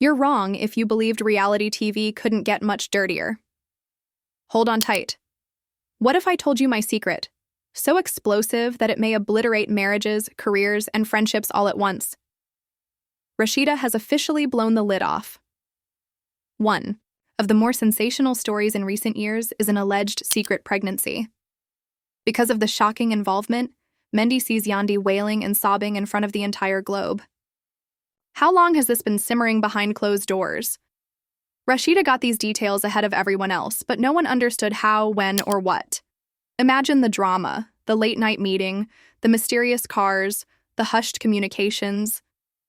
You're wrong if you believed reality TV couldn't get much dirtier. Hold on tight. What if I told you my secret? So explosive that it may obliterate marriages, careers, and friendships all at once. Rasheeda has officially blown the lid off. One of the more sensational stories in recent years is an alleged secret pregnancy. Because of the shocking involvement, Mendy sees Yandy wailing and sobbing in front of the entire globe. How long has this been simmering behind closed doors? Rasheeda got these details ahead of everyone else, but no one understood how, when, or what. Imagine the drama, the late-night meeting, the mysterious cars, the hushed communications,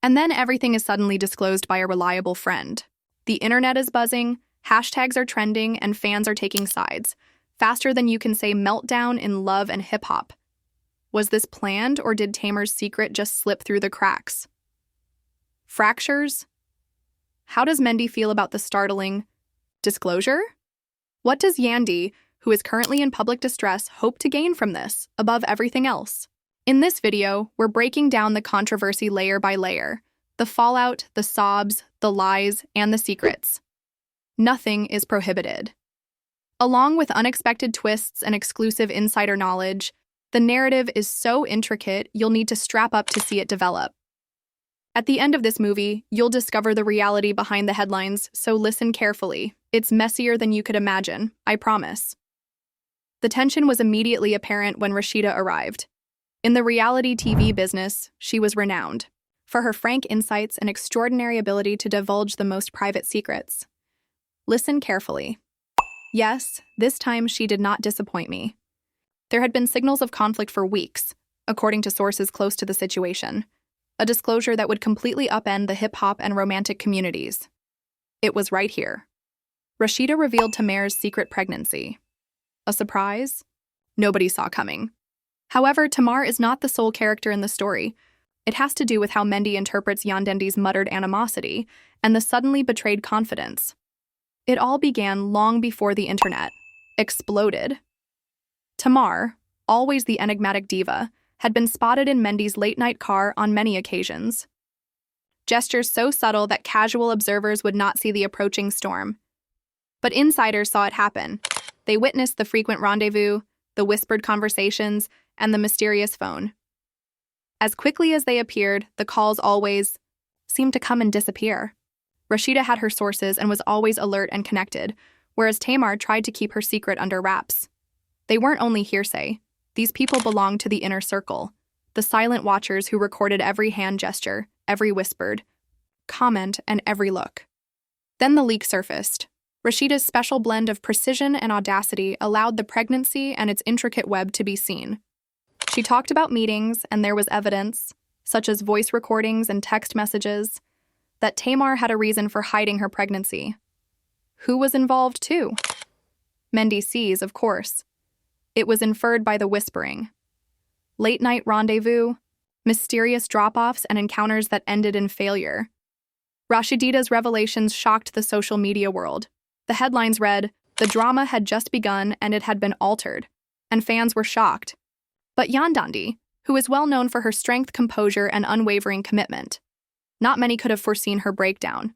and then everything is suddenly disclosed by a reliable friend. The internet is buzzing, hashtags are trending, and fans are taking sides, faster than you can say meltdown in love and hip-hop. Was this planned, or did Tamar's secret just slip through the cracks? Fractures? How does Mendy feel about the startling disclosure? What does Yandy, who is currently in public distress, hope to gain from this, above everything else? In this video, we're breaking down the controversy layer by layer, the fallout, the sobs, the lies, and the secrets. Nothing is prohibited. Along with unexpected twists and exclusive insider knowledge, the narrative is so intricate you'll need to strap up to see it develop. At the end of this movie, you'll discover the reality behind the headlines, so listen carefully. It's messier than you could imagine, I promise. The tension was immediately apparent when Rasheeda arrived. In the reality TV business, she was renowned for her frank insights and extraordinary ability to divulge the most private secrets. Listen carefully. Yes, this time she did not disappoint me. There had been signals of conflict for weeks, according to sources close to the situation. A disclosure that would completely upend the hip-hop and romantic communities. It was right here. Rasheeda revealed Tamar's secret pregnancy. A surprise? Nobody saw coming. However, Tamar is not the sole character in the story. It has to do with how Mendy interprets Yandy's muttered animosity and the suddenly betrayed confidence. It all began long before the internet exploded. Tamar, always the enigmatic diva, had been spotted in Mendy's late-night car on many occasions. Gestures so subtle that casual observers would not see the approaching storm. But insiders saw it happen. They witnessed the frequent rendezvous, the whispered conversations, and the mysterious phone. As quickly as they appeared, the calls always seemed to come and disappear. Rasheeda had her sources and was always alert and connected, whereas Tamar tried to keep her secret under wraps. They weren't only hearsay. These people belonged to the inner circle, the silent watchers who recorded every hand gesture, every whispered comment, and every look. Then the leak surfaced. Rasheeda's special blend of precision and audacity allowed the pregnancy and its intricate web to be seen. She talked about meetings, and there was evidence, such as voice recordings and text messages, that Tamar had a reason for hiding her pregnancy. Who was involved, too? Mendy sees, of course. It was inferred by the whispering. Late-night rendezvous, mysterious drop-offs, and encounters that ended in failure. Rasheeda's revelations shocked the social media world. The headlines read, "The drama had just begun and it had been altered," and fans were shocked. But Yandy, who is well known for her strength, composure, and unwavering commitment, not many could have foreseen her breakdown.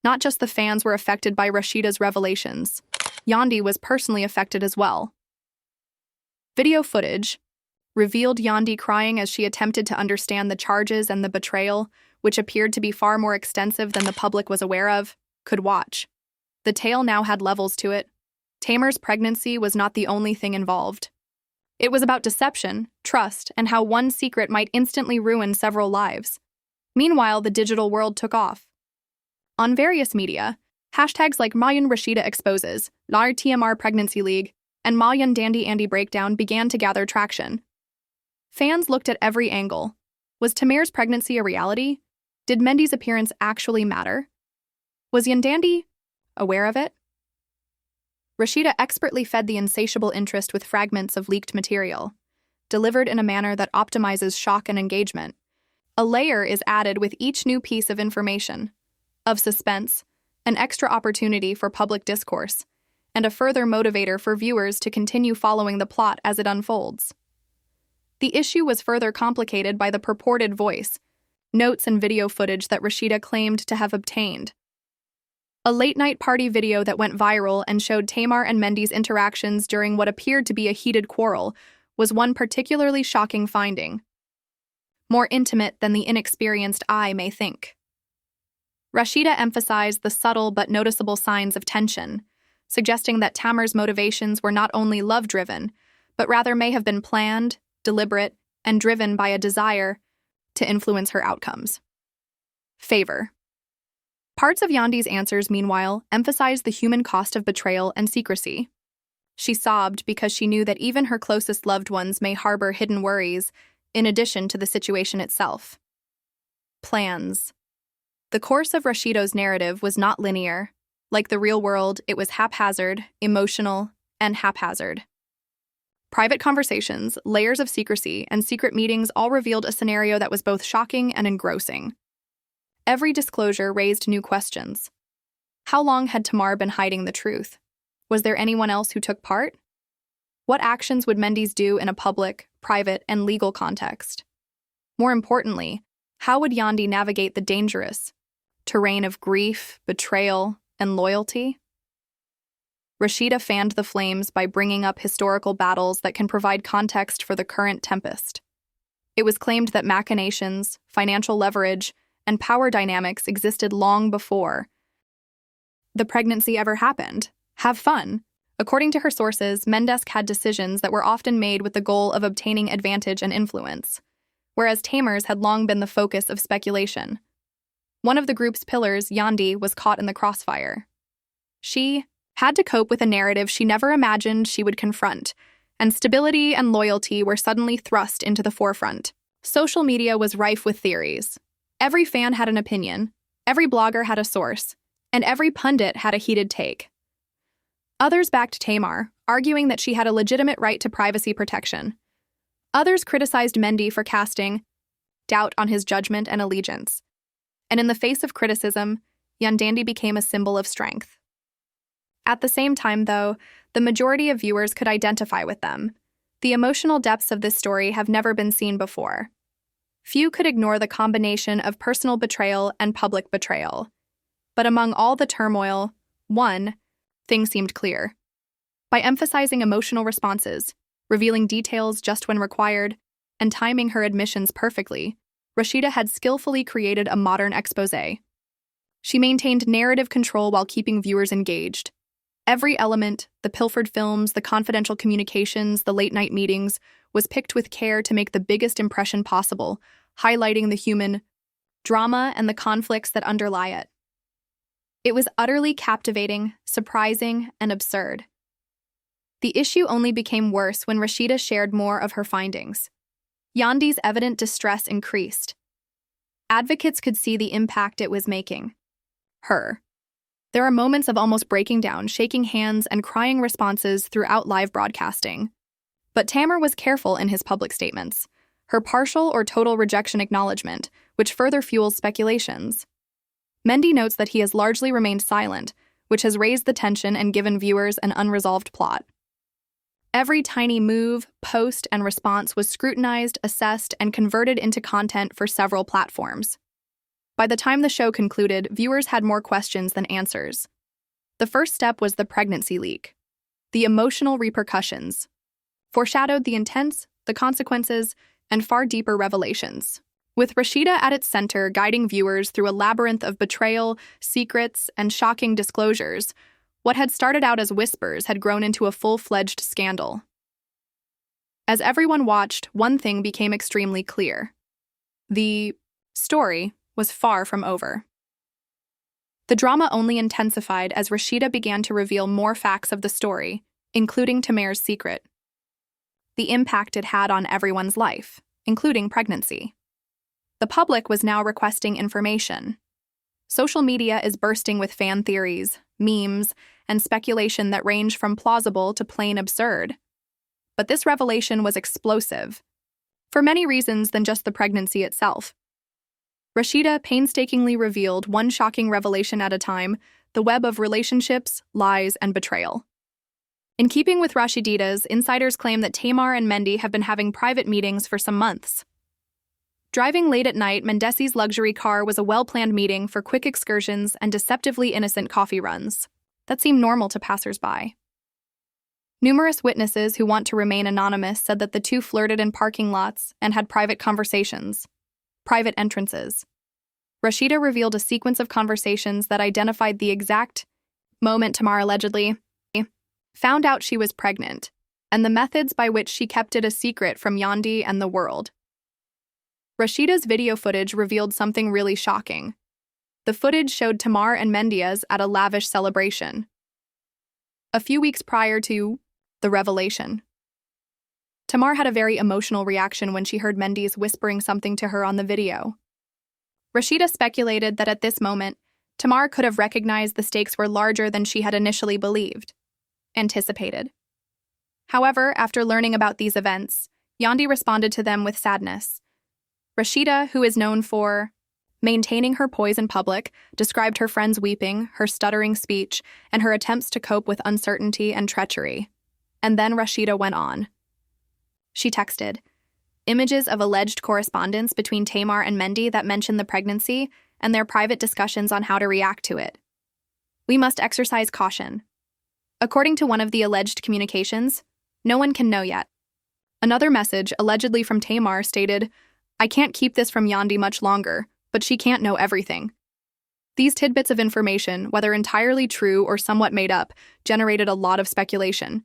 Not just the fans were affected by Rasheeda's revelations. Yandy was personally affected as well. Video footage revealed Yandy crying as she attempted to understand the charges and the betrayal, which appeared to be far more extensive than the public was aware of, could watch. The tale now had levels to it. Tamar's pregnancy was not the only thing involved. It was about deception, trust, and how one secret might instantly ruin several lives. Meanwhile, the digital world took off. On various media, hashtags like Mayan Rasheeda Exposes, Lar TMR Pregnancy League, and Mayan Dandy Andy Breakdown began to gather traction. Fans looked at every angle. Was Tamar's pregnancy a reality? Did Mendy's appearance actually matter? Was Yandy aware of it? Rasheeda expertly fed the insatiable interest with fragments of leaked material, delivered in a manner that optimizes shock and engagement. A layer is added with each new piece of information, of suspense, an extra opportunity for public discourse, and a further motivator for viewers to continue following the plot as it unfolds. The issue was further complicated by the purported voice, notes and video footage that Rasheeda claimed to have obtained. A late-night party video that went viral and showed Tamar and Mendy's interactions during what appeared to be a heated quarrel was one particularly shocking finding, more intimate than the inexperienced eye may think. Rasheeda emphasized the subtle but noticeable signs of tension, suggesting that Tamar's motivations were not only love-driven, but rather may have been planned, deliberate, and driven by a desire to influence her outcomes. Favor. Parts of Yandy's answers, meanwhile, emphasized the human cost of betrayal and secrecy. She sobbed because she knew that even her closest loved ones may harbor hidden worries, in addition to the situation itself. Plans. The course of Rasheeda's narrative was not linear. Like the real world, it was haphazard, emotional, and haphazard. Private conversations, layers of secrecy, and secret meetings all revealed a scenario that was both shocking and engrossing. Every disclosure raised new questions. How long had Tamar been hiding the truth? Was there anyone else who took part? What actions would Mendy's do in a public, private, and legal context? More importantly, how would Yandy navigate the dangerous terrain of grief, betrayal, and loyalty? Rasheeda fanned the flames by bringing up historical battles that can provide context for the current tempest. It was claimed that machinations, financial leverage, and power dynamics existed long before the pregnancy ever happened. Have fun. According to her sources, Mendesk had decisions that were often made with the goal of obtaining advantage and influence, whereas Tamar's had long been the focus of speculation. One of the group's pillars, Yandy, was caught in the crossfire. She had to cope with a narrative she never imagined she would confront, and stability and loyalty were suddenly thrust into the forefront. Social media was rife with theories. Every fan had an opinion, every blogger had a source, and every pundit had a heated take. Others backed Tamar, arguing that she had a legitimate right to privacy protection. Others criticized Mendy for casting doubt on his judgment and allegiance. And in the face of criticism, Yandy became a symbol of strength. At the same time, though, the majority of viewers could identify with them. The emotional depths of this story have never been seen before. Few could ignore the combination of personal betrayal and public betrayal. But among all the turmoil, one thing seemed clear. By emphasizing emotional responses, revealing details just when required, and timing her admissions perfectly, Rasheeda had skillfully created a modern exposé. She maintained narrative control while keeping viewers engaged. Every element, the pilfered films, the confidential communications, the late-night meetings, was picked with care to make the biggest impression possible, highlighting the human drama and the conflicts that underlie it. It was utterly captivating, surprising, and absurd. The issue only became worse when Rasheeda shared more of her findings. Yandy's evident distress increased. Advocates could see the impact it was making. There are moments of almost breaking down, shaking hands, and crying responses throughout live broadcasting. But Tamar was careful in his public statements. Her partial or total rejection acknowledgement, which further fuels speculations. Mendy notes that he has largely remained silent, which has raised the tension and given viewers an unresolved plot. Every tiny move, post, and response was scrutinized, assessed, and converted into content for several platforms. By the time the show concluded, viewers had more questions than answers. The first step was the pregnancy leak. The emotional repercussions foreshadowed the intents, the consequences, and far deeper revelations. With Rasheeda at its center guiding viewers through a labyrinth of betrayal, secrets, and shocking disclosures, what had started out as whispers had grown into a full-fledged scandal. As everyone watched, one thing became extremely clear. The story was far from over. The drama only intensified as Rasheeda began to reveal more facts of the story, including Tamar's secret. The impact it had on everyone's life, including pregnancy. The public was now requesting information. Social media is bursting with fan theories, memes, and speculation that range from plausible to plain absurd. But this revelation was explosive, for many reasons than just the pregnancy itself. Rasheeda painstakingly revealed one shocking revelation at a time, the web of relationships, lies, and betrayal. In keeping with Rasheeda's, insiders claim that Tamar and Mendy have been having private meetings for some months. Driving late at night, Mendesi's luxury car was a well-planned meeting for quick excursions and deceptively innocent coffee runs that seemed normal to passers-by. Numerous witnesses who want to remain anonymous said that the two flirted in parking lots and had private conversations, private entrances. Rasheeda revealed a sequence of conversations that identified the exact moment Tamar allegedly found out she was pregnant, and the methods by which she kept it a secret from Yandy and the world. Rasheeda's video footage revealed something really shocking. The footage showed Tamar and Mendez at a lavish celebration, a few weeks prior to the revelation. Tamar had a very emotional reaction when she heard Mendez whispering something to her on the video. Rasheeda speculated that at this moment, Tamar could have recognized the stakes were larger than she had initially anticipated. However, after learning about these events, Yandy responded to them with sadness. Rasheeda, who is known for maintaining her poise in public, described her friends weeping, her stuttering speech, and her attempts to cope with uncertainty and treachery. And then Rasheeda went on. She texted, images of alleged correspondence between Tamar and Mendy that mention the pregnancy and their private discussions on how to react to it. We must exercise caution. According to one of the alleged communications, no one can know yet. Another message, allegedly from Tamar, stated, I can't keep this from Yandy much longer, but she can't know everything. These tidbits of information, whether entirely true or somewhat made up, generated a lot of speculation.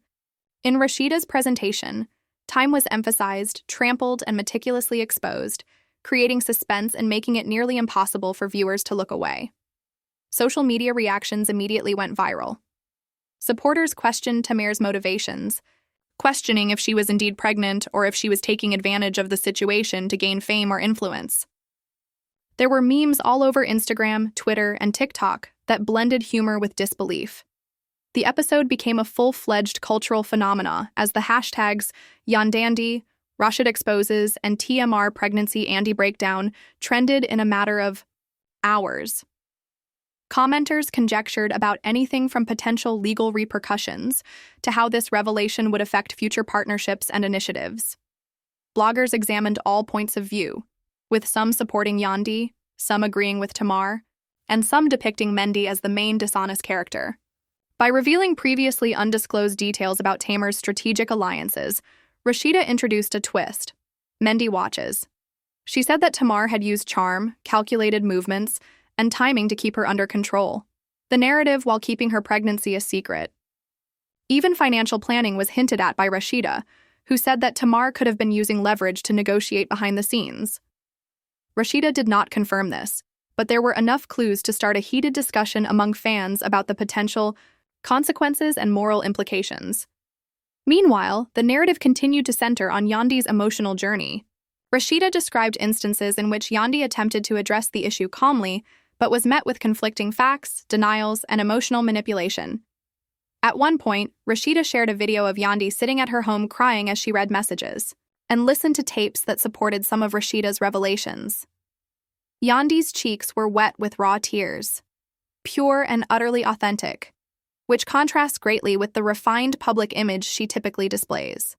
In Rasheeda's presentation, time was emphasized, trampled, and meticulously exposed, creating suspense and making it nearly impossible for viewers to look away. Social media reactions immediately went viral. Supporters questioned Tamar's motivations, questioning if she was indeed pregnant or if she was taking advantage of the situation to gain fame or influence. There were memes all over Instagram, Twitter, and TikTok that blended humor with disbelief. The episode became a full-fledged cultural phenomena as the hashtags Yandandy, Rasheeda Exposes, and TMR Pregnancy Andy Breakdown trended in a matter of hours. Commenters conjectured about anything from potential legal repercussions to how this revelation would affect future partnerships and initiatives. Bloggers examined all points of view, with some supporting Yandy, some agreeing with Tamar, and some depicting Mendy as the main dishonest character. By revealing previously undisclosed details about Tamar's strategic alliances, Rasheeda introduced a twist. Mendy watches. She said that Tamar had used charm, calculated movements, and timing to keep her under control. The narrative while keeping her pregnancy a secret. Even financial planning was hinted at by Rasheeda, who said that Tamar could have been using leverage to negotiate behind the scenes. Rasheeda did not confirm this, but there were enough clues to start a heated discussion among fans about the potential consequences and moral implications. Meanwhile, the narrative continued to center on Yandy's emotional journey. Rasheeda described instances in which Yandy attempted to address the issue calmly, but was met with conflicting facts, denials, and emotional manipulation. At one point, Rasheeda shared a video of Yandy sitting at her home crying as she read messages, and listened to tapes that supported some of Rasheeda's revelations. Yandy's cheeks were wet with raw tears, pure and utterly authentic, which contrasts greatly with the refined public image she typically displays.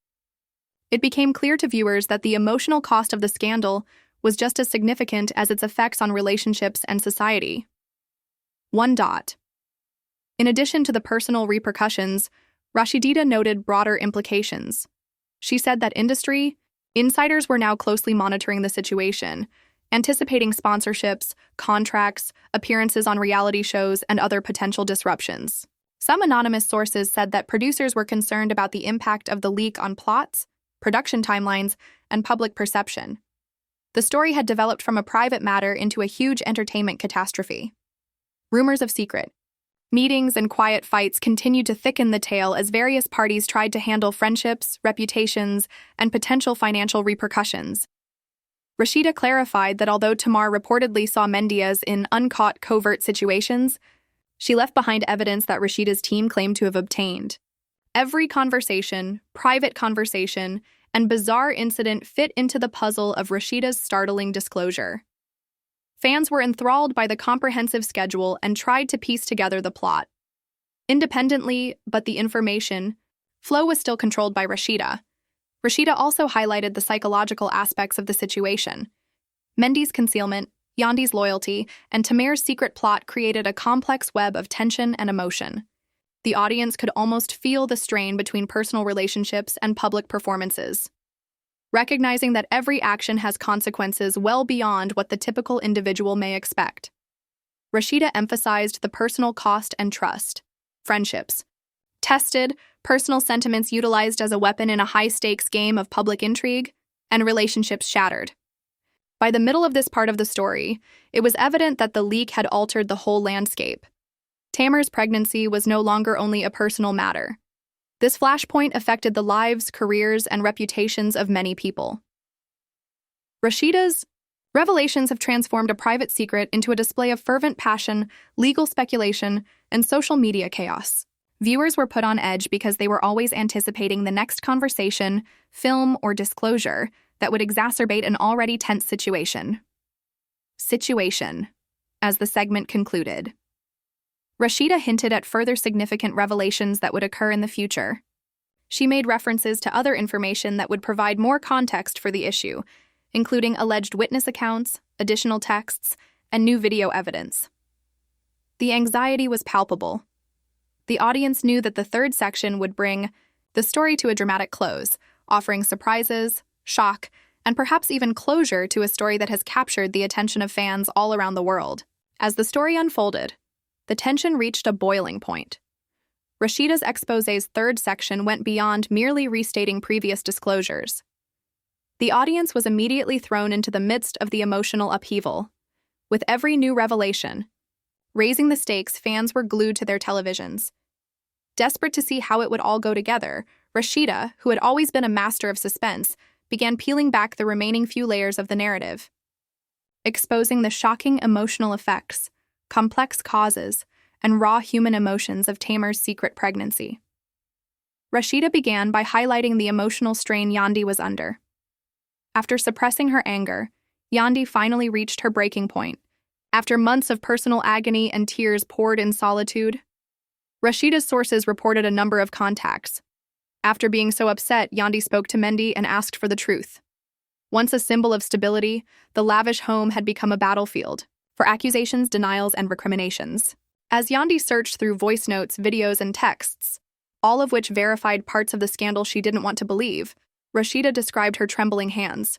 It became clear to viewers that the emotional cost of the scandal was just as significant as its effects on relationships and society. 1. In addition to the personal repercussions, Rasheeda noted broader implications. She said that industry insiders were now closely monitoring the situation, anticipating sponsorships, contracts, appearances on reality shows, and other potential disruptions. Some anonymous sources said that producers were concerned about the impact of the leak on plots, production timelines, and public perception. The story had developed from a private matter into a huge entertainment catastrophe. Rumors of secret meetings and quiet fights continued to thicken the tale as various parties tried to handle friendships, reputations, and potential financial repercussions. Rasheeda clarified that although Tamar reportedly saw Mendez in uncaught covert situations, she left behind evidence that Rasheeda's team claimed to have obtained. Every conversation, private conversation, and bizarre incident fit into the puzzle of Rasheeda's startling disclosure. Fans were enthralled by the comprehensive schedule and tried to piece together the plot. Independently, but the information flow was still controlled by Rasheeda. Rasheeda also highlighted the psychological aspects of the situation. Mendy's concealment, Yandy's loyalty, and Tamar's secret plot created a complex web of tension and emotion. The audience could almost feel the strain between personal relationships and public performances. Recognizing that every action has consequences well beyond what the typical individual may expect. Rasheeda emphasized the personal cost and trust. Friendships. Tested, personal sentiments utilized as a weapon in a high-stakes game of public intrigue, and relationships shattered. By the middle of this part of the story, it was evident that the leak had altered the whole landscape. Tamar's pregnancy was no longer only a personal matter. This flashpoint affected the lives, careers, and reputations of many people. Rasheeda's revelations have transformed a private secret into a display of fervent passion, legal speculation, and social media chaos. Viewers were put on edge because they were always anticipating the next conversation, film, or disclosure that would exacerbate an already tense situation. As the segment concluded. Rasheeda hinted at further significant revelations that would occur in the future. She made references to other information that would provide more context for the issue, including alleged witness accounts, additional texts, and new video evidence. The anxiety was palpable. The audience knew that the third section would bring the story to a dramatic close, offering surprises, shock, and perhaps even closure to a story that has captured the attention of fans all around the world. As the story unfolded, the tension reached a boiling point. Rasheeda's exposé's third section went beyond merely restating previous disclosures. The audience was immediately thrown into the midst of the emotional upheaval. With every new revelation, raising the stakes, fans were glued to their televisions. Desperate to see how it would all go together, Rasheeda, who had always been a master of suspense, began peeling back the remaining few layers of the narrative, exposing the shocking emotional effects, complex causes, and raw human emotions of Tamar's secret pregnancy. Rasheeda began by highlighting the emotional strain Yandy was under. After suppressing her anger, Yandy finally reached her breaking point. After months of personal agony and tears poured in solitude, Rasheeda's sources reported a number of contacts. After being so upset, Yandy spoke to Mendy and asked for the truth. Once a symbol of stability, the lavish home had become a battlefield for accusations, denials, and recriminations. As Yandy searched through voice notes, videos, and texts, all of which verified parts of the scandal she didn't want to believe, Rasheeda described her trembling hands.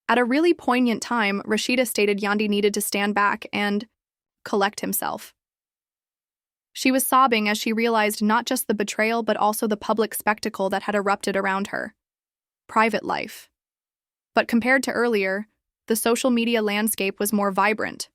At a really poignant time, Rasheeda stated Yandy needed to stand back and collect himself. She was sobbing as she realized not just the betrayal but also the public spectacle that had erupted around her. Private life. But compared to earlier, the social media landscape was more vibrant.